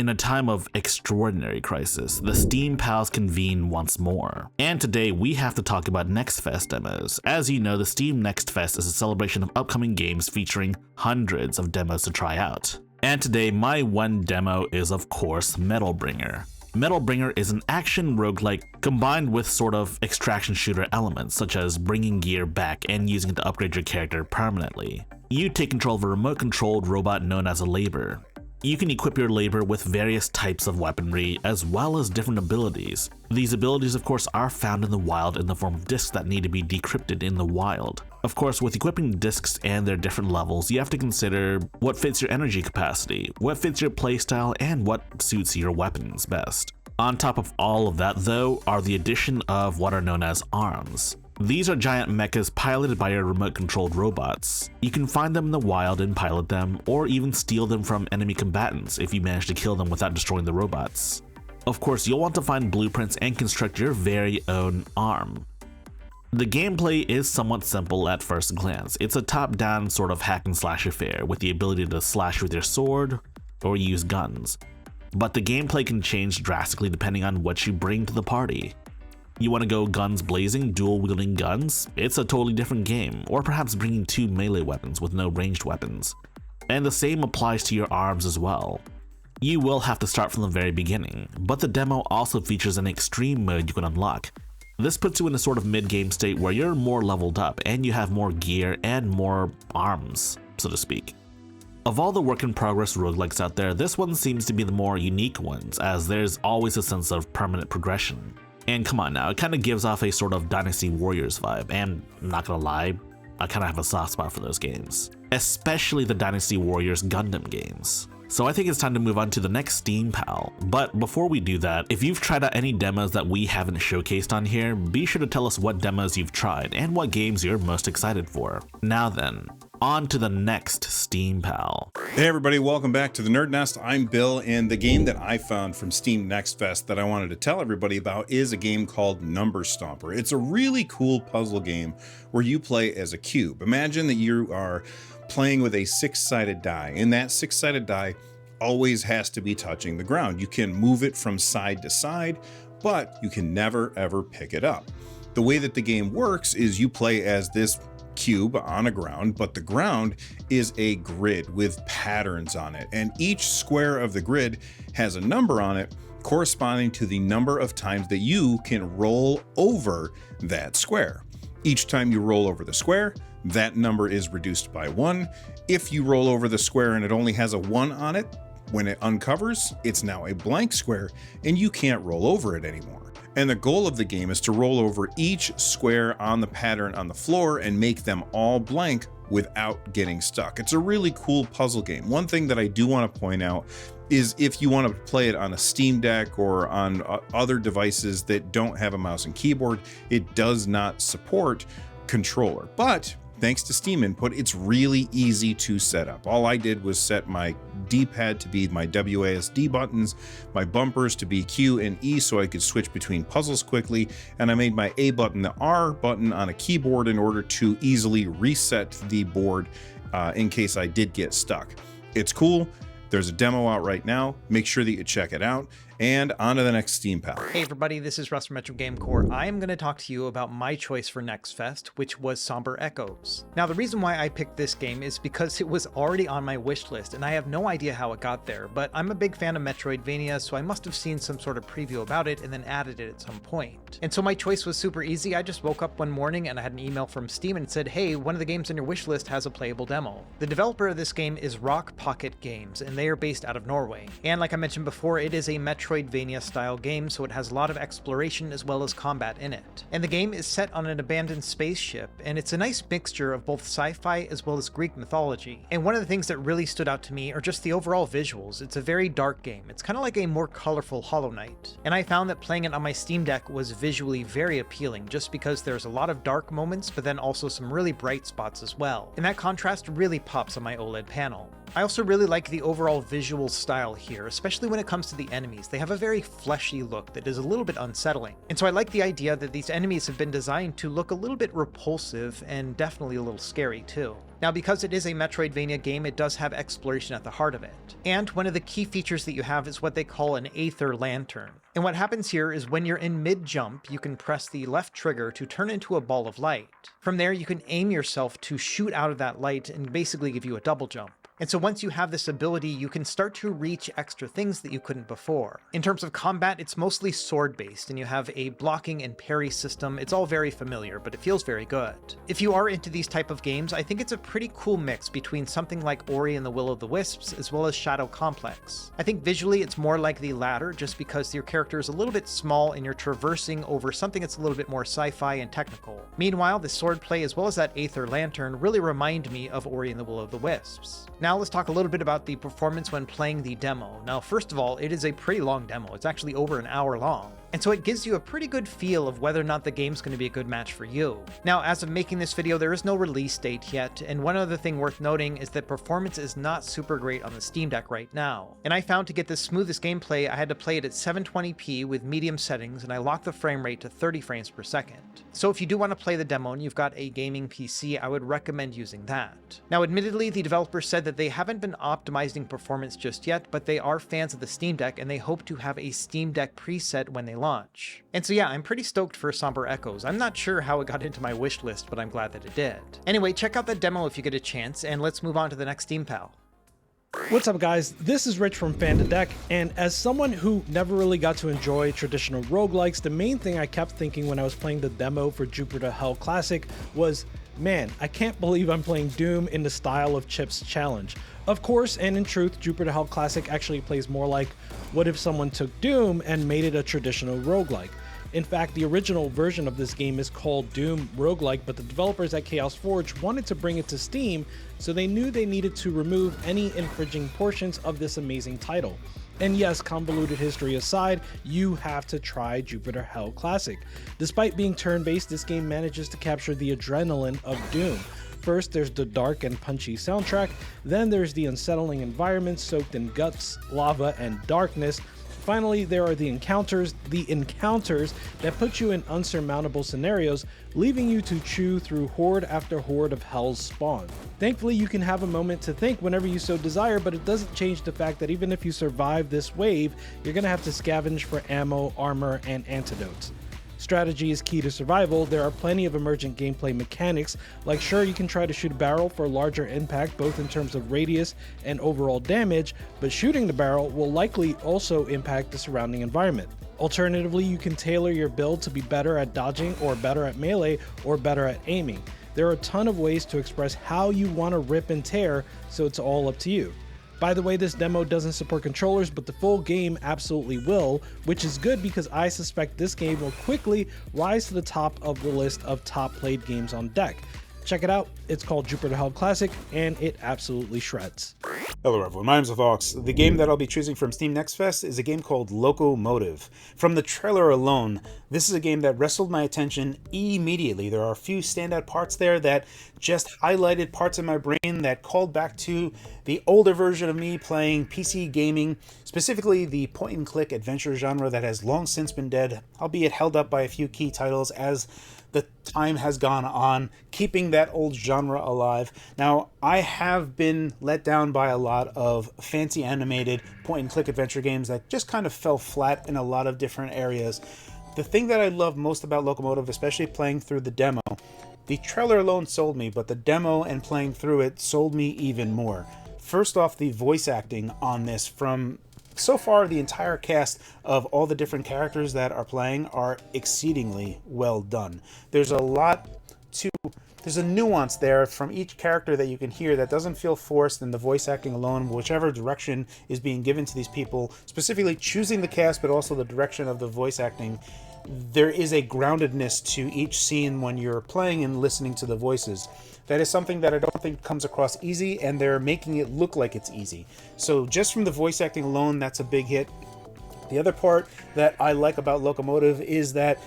In a time of extraordinary crisis, the Steam Pals convene once more. And today we have to talk about Next Fest demos. As you know, the Steam Next Fest is a celebration of upcoming games featuring hundreds of demos to try out. And today my one demo is of course Metal Bringer. Metal Bringer is an action roguelike combined with sort of extraction shooter elements such as bringing gear back and using it to upgrade your character permanently. You take control of a remote-controlled robot known as a Labor. You can equip your Labor with various types of weaponry as well as different abilities. These abilities of course are found in the wild in the form of discs that need to be decrypted in the wild. Of course, with equipping discs and their different levels, you have to consider what fits your energy capacity, what fits your playstyle, and what suits your weapons best. On top of all of that though are the addition of what are known as arms. These are giant mechas piloted by your remote-controlled robots. You can find them in the wild and pilot them, or even steal them from enemy combatants if you manage to kill them without destroying the robots. Of course, you'll want to find blueprints and construct your very own arm. The gameplay is somewhat simple at first glance. It's a top-down sort of hack and slash affair with the ability to slash with your sword or use guns. But the gameplay can change drastically depending on what you bring to the party. You want to go guns blazing, dual wielding guns? It's a totally different game, or perhaps bringing two melee weapons with no ranged weapons. And the same applies to your arms as well. You will have to start from the very beginning, but the demo also features an extreme mode you can unlock. This puts you in a sort of mid-game state where you're more leveled up and you have more gear and more arms, so to speak. Of all the work-in-progress roguelikes out there, this one seems to be the more unique ones, as there's always a sense of permanent progression. And come on now, it kind of gives off a sort of Dynasty Warriors vibe, and I'm not gonna lie, I kind of have a soft spot for those games. Especially the Dynasty Warriors Gundam games. So I think it's time to move on to the next Steam Pal. But before we do that, if you've tried out any demos that we haven't showcased on here, be sure to tell us what demos you've tried and what games you're most excited for. Now then, on to the next Steam Pal. Hey everybody, welcome back to the NerdNest. I'm Bill, and the game that I found from Steam Next Fest that I wanted to tell everybody about is a game called Number Stomper. It's a really cool puzzle game where you play as a cube. Imagine that you are playing with a six-sided die, and that six-sided die always has to be touching the ground. You can move it from side to side, but you can never ever pick it up. The way that the game works is you play as this cube on a ground, but the ground is a grid with patterns on it, and each square of the grid has a number on it corresponding to the number of times that you can roll over that square. Each time you roll over the square, that number is reduced by 1. If you roll over the square and it only has a 1 on it, when it uncovers, it's now a blank square and you can't roll over it anymore. And the goal of the game is to roll over each square on the pattern on the floor and make them all blank without getting stuck. It's a really cool puzzle game. One thing that I do want to point out is if you want to play it on a Steam Deck or on other devices that don't have a mouse and keyboard, it does not support controller. But thanks to Steam Input, it's really easy to set up. All I did was set my D-pad to be my WASD buttons, my bumpers to be Q and E so I could switch between puzzles quickly, and I made my A button the R button on a keyboard in order to easily reset the board in case I did get stuck. It's cool. There's a demo out right now. Make sure that you check it out. And on to the next Steam Pal. Hey everybody, this is Russ from RetroGameCorps. I am going to talk to you about my choice for Next Fest, which was Somber Echoes. Now the reason why I picked this game is because it was already on my wish list, and I have no idea how it got there, but I'm a big fan of Metroidvania, so I must have seen some sort of preview about it and then added it at some point. And so my choice was super easy. I just woke up one morning and I had an email from Steam and it said, hey, one of the games on your wish list has a playable demo. The developer of this game is Rock Pocket Games, and they are based out of Norway. And like I mentioned before, it is a Metroidvania style game, so it has a lot of exploration as well as combat in it. And the game is set on an abandoned spaceship, and it's a nice mixture of both sci-fi as well as Greek mythology. And one of the things that really stood out to me are just the overall visuals. It's a very dark game. It's kind of like a more colorful Hollow Knight. And I found that playing it on my Steam Deck was visually very appealing, just because there's a lot of dark moments, but then also some really bright spots as well. And that contrast really pops on my OLED panel. I also really like the overall visual style here, especially when it comes to the enemies. They have a very fleshy look that is a little bit unsettling. And so I like the idea that these enemies have been designed to look a little bit repulsive and definitely a little scary too. Now, because it is a Metroidvania game, it does have exploration at the heart of it. And one of the key features that you have is what they call an Aether Lantern. And what happens here is when you're in mid-jump, you can press the left trigger to turn into a ball of light. From there, you can aim yourself to shoot out of that light and basically give you a double jump. And so once you have this ability, you can start to reach extra things that you couldn't before. In terms of combat, it's mostly sword-based, and you have a blocking and parry system. It's all very familiar, but it feels very good. If you are into these type of games, I think it's a pretty cool mix between something like Ori and the Will of the Wisps, as well as Shadow Complex. I think visually it's more like the latter, just because your character is a little bit small and you're traversing over something that's a little bit more sci-fi and technical. Meanwhile, the swordplay as well as that Aether Lantern really remind me of Ori and the Will of the Wisps. Now let's talk a little bit about the performance when playing the demo. Now, first of all, it is a pretty long demo. It's actually over an hour long. And so it gives you a pretty good feel of whether or not the game's going to be a good match for you. Now, as of making this video, there is no release date yet, and one other thing worth noting is that performance is not super great on the Steam Deck right now. And I found to get the smoothest gameplay, I had to play it at 720p with medium settings, and I locked the frame rate to 30 frames per second. So if you do want to play the demo and you've got a gaming PC, I would recommend using that. Now, admittedly, the developers said that they haven't been optimizing performance just yet, but they are fans of the Steam Deck and they hope to have a Steam Deck preset when they launch. And so yeah, I'm pretty stoked for Somber Echoes. I'm not sure how it got into my wish list, but I'm glad that it did. Anyway, check out the demo if you get a chance, and let's move on to the next Steam Pal. What's up guys, this is Rich from FanTheDeck, and as someone who never really got to enjoy traditional roguelikes, the main thing I kept thinking when I was playing the demo for Jupiter Hell Classic was, man, I can't believe I'm playing Doom in the style of Chip's challenge. Of course, and in truth, Jupiter Hell Classic actually plays more like what if someone took Doom and made it a traditional roguelike. In fact, the original version of this game is called Doom Roguelike, but the developers at Chaos Forge wanted to bring it to Steam, so they knew they needed to remove any infringing portions of this amazing title. And yes, convoluted history aside, you have to try Jupiter Hell Classic. Despite being turn-based, this game manages to capture the adrenaline of Doom. First, there's the dark and punchy soundtrack, then there's the unsettling environments soaked in guts, lava, and darkness. Finally, there are the encounters that put you in unsurmountable scenarios, leaving you to chew through horde after horde of hell's spawn. Thankfully, you can have a moment to think whenever you so desire, but it doesn't change the fact that even if you survive this wave, you're gonna have to scavenge for ammo, armor, and antidotes. Strategy is key to survival. There are plenty of emergent gameplay mechanics, like sure, you can try to shoot a barrel for larger impact both in terms of radius and overall damage, but shooting the barrel will likely also impact the surrounding environment. Alternatively, you can tailor your build to be better at dodging or better at melee or better at aiming. There are a ton of ways to express how you want to rip and tear, so it's all up to you. By the way, this demo doesn't support controllers, but the full game absolutely will, which is good because I suspect this game will quickly rise to the top of the list of top played games on deck. Check it out, it's called Jupiter Hell Classic, and it absolutely shreds. Hello everyone, my name's ThePhawx. The game that I'll be choosing from Steam Next Fest is a game called Locomotive. From the trailer alone, this is a game that wrestled my attention immediately. There are a few standout parts there that just highlighted parts of my brain that called back to the older version of me playing PC gaming, specifically the point-and-click adventure genre that has long since been dead, albeit held up by a few key titles as the time has gone on, keeping that old genre alive. Now, I have been let down by a lot of fancy animated point-and-click adventure games that just kind of fell flat in a lot of different areas. The thing that I love most about Locomotive, especially playing through the demo, the trailer alone sold me, but the demo and playing through it sold me even more. First off, the voice acting on this from so far, the entire cast of all the different characters that are playing are exceedingly well done. There's a nuance there from each character that you can hear that doesn't feel forced, and the voice acting alone, whichever direction is being given to these people, specifically choosing the cast, but also the direction of the voice acting, there is a groundedness to each scene when you're playing and listening to the voices. That is something that I don't think comes across easy, and they're making it look like it's easy. So just from the voice acting alone, that's a big hit. The other part that I like about Locomotive is that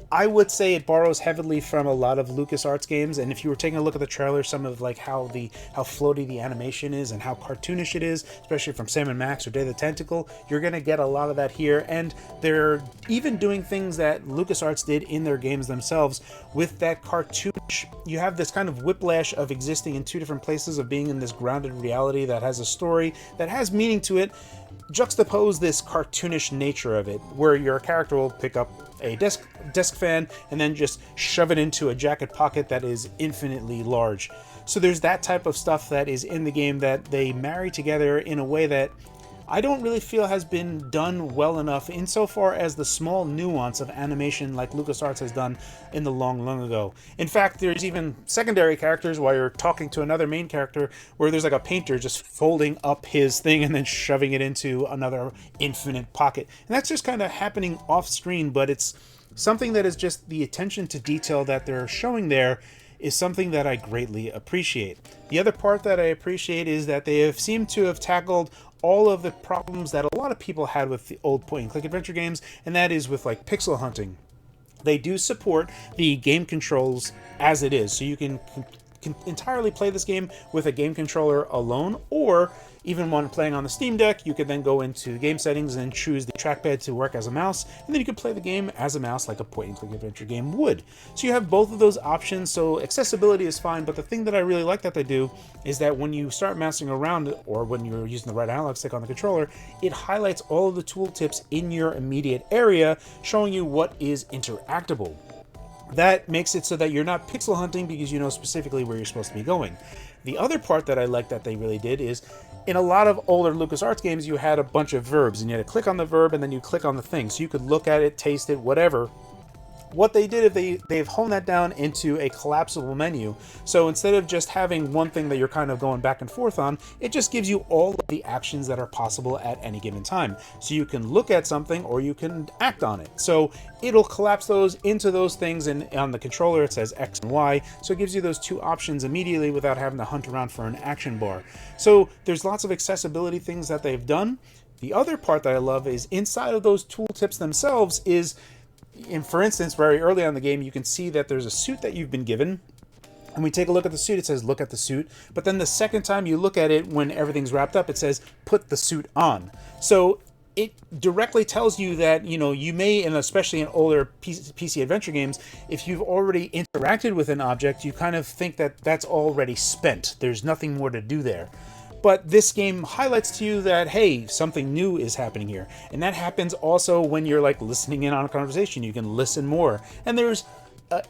I would say it borrows heavily from a lot of LucasArts games, and if you were taking a look at the trailer, some of like how floaty the animation is and how cartoonish it is, especially from Sam and Max or Day the Tentacle, you're gonna get a lot of that here. And they're even doing things that LucasArts did in their games themselves with that cartoonish. You have this kind of whiplash of existing in two different places, of being in this grounded reality that has a story that has meaning to it. Juxtapose this cartoonish nature of it, where your character will pick up a desk fan and then just shove it into a jacket pocket that is infinitely large. So there's that type of stuff that is in the game that they marry together in a way that I don't really feel has been done well enough insofar as the small nuance of animation like LucasArts has done in the long ago. In fact, there's even secondary characters while you're talking to another main character where there's like a painter just folding up his thing and then shoving it into another infinite pocket. And that's just kind of happening off screen, but it's something that is just the attention to detail that they're showing there is something that I greatly appreciate. The other part that I appreciate is that they have seemed to have tackled all of the problems that a lot of people had with the old point-and-click adventure games, and that is with like pixel hunting. They do support the game controls as it is, so you can entirely play this game with a game controller alone, or even when playing on the Steam Deck, you could then go into game settings and choose the trackpad to work as a mouse, and then you could play the game as a mouse like a point-and-click adventure game would. So you have both of those options, so accessibility is fine, but the thing that I really like that they do is that when you start mousing around, or when you're using the right analog stick on the controller, it highlights all of the tooltips in your immediate area, showing you what is interactable. That makes it so that you're not pixel hunting because you know specifically where you're supposed to be going. The other part that I like that they really did is, in a lot of older LucasArts games, you had a bunch of verbs, and you had to click on the verb, and then you click on the thing. So you could look at it, taste it, whatever. What they did is they've honed that down into a collapsible menu. So instead of just having one thing that you're kind of going back and forth on, it just gives you all of the actions that are possible at any given time. So you can look at something or you can act on it. So it'll collapse those into those things, and on the controller it says X and Y. So it gives you those two options immediately without having to hunt around for an action bar. So there's lots of accessibility things that they've done. The other part that I love is inside of those tooltips themselves is, and for instance, very early on in the game, you can see that there's a suit that you've been given. And we take a look at the suit, it says, look at the suit. But then the second time you look at it, when everything's wrapped up, it says, put the suit on. So it directly tells you that, you know, you may, and especially in older PC adventure games, if you've already interacted with an object, you kind of think that that's already spent. There's nothing more to do there. But this game highlights to you that, hey, something new is happening here. And that happens also when you're like listening in on a conversation. You can listen more. And there's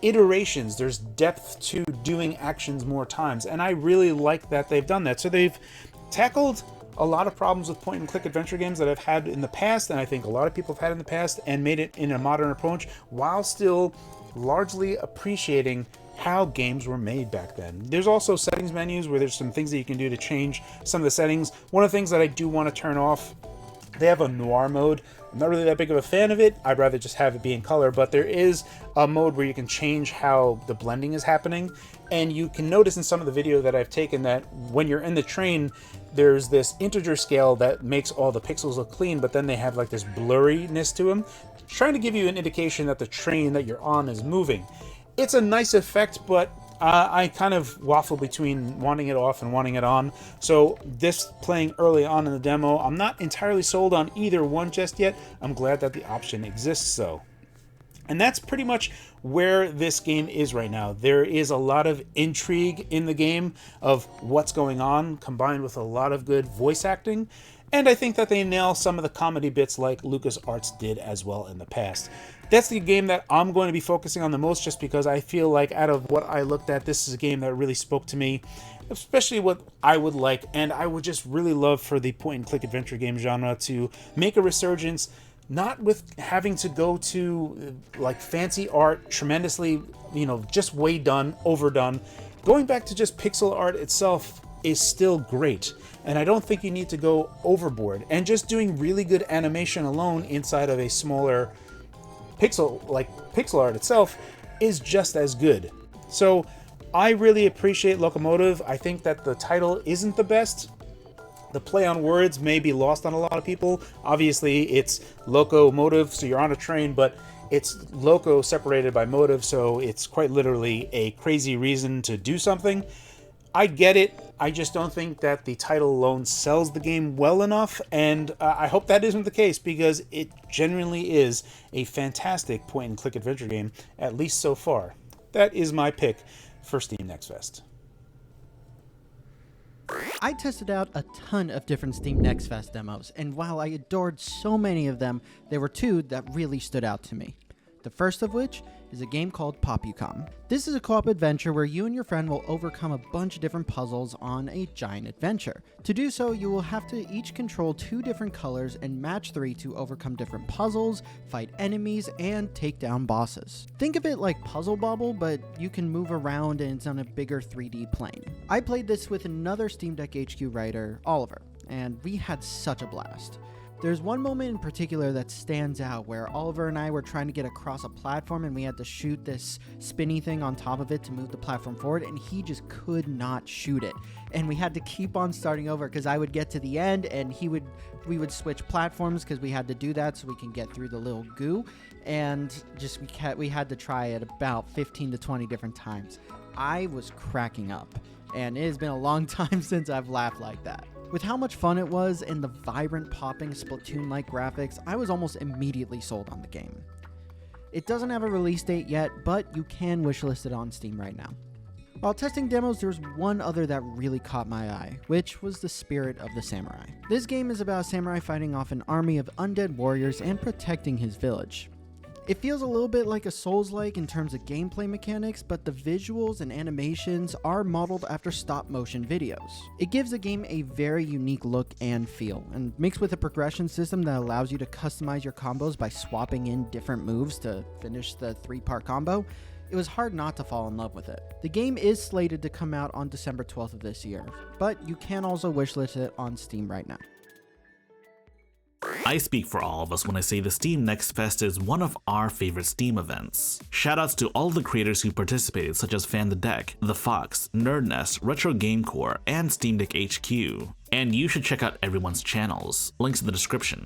iterations, there's depth to doing actions more times. And I really like that they've done that. So they've tackled a lot of problems with point-and-click adventure games that I've had in the past, and I think a lot of people have had in the past, and made it in a modern approach, while still largely appreciating how games were made back then. There's also settings menus where there's some things that you can do to change some of the settings. One of the things that I do want to turn off, they have a noir mode. I'm not really that big of a fan of it. I'd rather just have it be in color, but there is a mode where you can change how the blending is happening. And you can notice in some of the video that I've taken that when you're in the train, there's this integer scale that makes all the pixels look clean, but then they have like this blurriness to them, trying to give you an indication that the train that you're on is moving. It's a nice effect, but I kind of waffle between wanting it off and wanting it on. So this playing early on in the demo, I'm not entirely sold on either one just yet. I'm glad that the option exists though. And that's pretty much where this game is right now. There is a lot of intrigue in the game of what's going on, combined with a lot of good voice acting. And I think that they nail some of the comedy bits like LucasArts did as well in the past. That's the game that I'm going to be focusing on the most, just because I feel like out of what I looked at, this is a game that really spoke to me, especially what I would like. And I would just really love for the point-and-click adventure game genre to make a resurgence, not with having to go to like fancy art, tremendously, you know, just way done, overdone. Going back to just pixel art itself is still great. And I don't think you need to go overboard. And just doing really good animation alone inside of a smaller pixel art itself is just as good. So I really appreciate Locomotive. I think that the title isn't the best. The play on words may be lost on a lot of people. Obviously, it's locomotive, so you're on a train, but It's loco separated by motive, so it's quite literally a crazy reason to do something. I get it. I just don't think that the title alone sells the game well enough, and I hope that isn't the case, because it genuinely is a fantastic point-and-click adventure game, at least so far. That is my pick for Steam Next Fest. I tested out a ton of different Steam Next Fest demos, and while I adored so many of them, there were two that really stood out to me. The first of which is a game called Popucom. This is a co-op adventure where you and your friend will overcome a bunch of different puzzles on a giant adventure. To do so, you will have to each control 2 different colors and match 3 to overcome different puzzles, fight enemies, and take down bosses. Think of it like Puzzle Bobble, but you can move around and it's on a bigger 3D plane. I played this with another SteamDeckHQ writer, Oliver, and we had such a blast. There's one moment in particular that stands out where Oliver and I were trying to get across a platform and we had to shoot this spinny thing on top of it to move the platform forward, and he just could not shoot it. And we had to keep on starting over because I would get to the end and we would switch platforms because we had to do that so we can get through the little goo, and just we had to try it about 15 to 20 different times. I was cracking up, and it has been a long time since I've laughed like that. With how much fun it was and the vibrant popping Splatoon-like graphics, I was almost immediately sold on the game. It doesn't have a release date yet, but you can wishlist it on Steam right now. While testing demos, there was one other that really caught my eye, which was the Spirit of the Samurai. This game is about a samurai fighting off an army of undead warriors and protecting his village. It feels a little bit like a Souls-like in terms of gameplay mechanics, but the visuals and animations are modeled after stop-motion videos. It gives the game a very unique look and feel, and mixed with a progression system that allows you to customize your combos by swapping in different moves to finish the 3-part combo, it was hard not to fall in love with it. The game is slated to come out on December 12th of this year, but you can also wishlist it on Steam right now. I speak for all of us when I say the Steam Next Fest is one of our favorite Steam events. Shoutouts to all of the creators who participated, such as FanTheDeck, ThePhawx, NerdNest, RetroGameCorps, and SteamDeckHQ. And you should check out everyone's channels, links in the description.